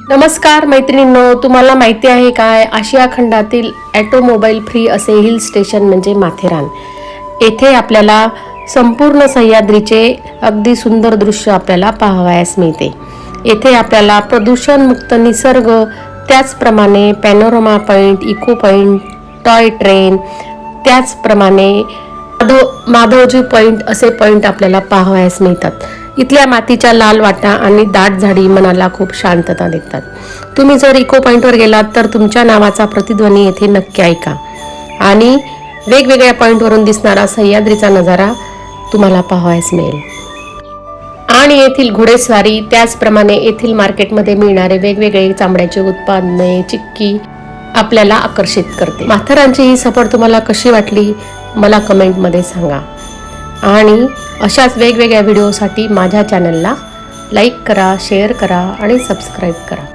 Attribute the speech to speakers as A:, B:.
A: नमस्कार मैत्रिणींनो, तुम्हाला माहिती आहे काय, आशिया खंडातील ऑटोमोबाईल फ्री असे हिल स्टेशन म्हणजे माथेरान. येथे आपल्याला संपूर्ण सह्याद्रीचे अगदी सुंदर दृश्य आपल्याला पाहावयास मिळते. येथे आपल्याला प्रदूषणमुक्त निसर्ग, त्याचप्रमाणे panorama point, echo point, toy train, त्याचप्रमाणे माधवजी पॉइंट असे पॉइंट आपल्याला पाहावयास मिळतात. इथल्या मातीच्या लाल वाटा आणि दाट झाडी मनाला खूप शांतता देतात. तुम्ही जर इको पॉइंटवर गेलात तर तुमच्या नावाचा प्रतिध्वनी येथे नक्की ऐका आणि वेगवेगळ्या पॉइंटवरून दिसणारा सह्याद्रीचा नजारा तुम्हाला पाहावयास मिळेल. आणि येथील घोडेस्वारी, त्याचप्रमाणे येथील मार्केटमध्ये मिळणारे वेगवेगळे चामड्याचे उत्पादने, चिक्की आपल्याला आकर्षित करते. माथेरानची ही सफर तुम्हाला कशी वाटली मला कमेंटमध्ये सांगा. आणि अशाच वेगवेगळ्या व्हिडिओसाठी माझ्या चॅनलला लाईक करा, शेअर करा आणि सबस्क्राईब करा.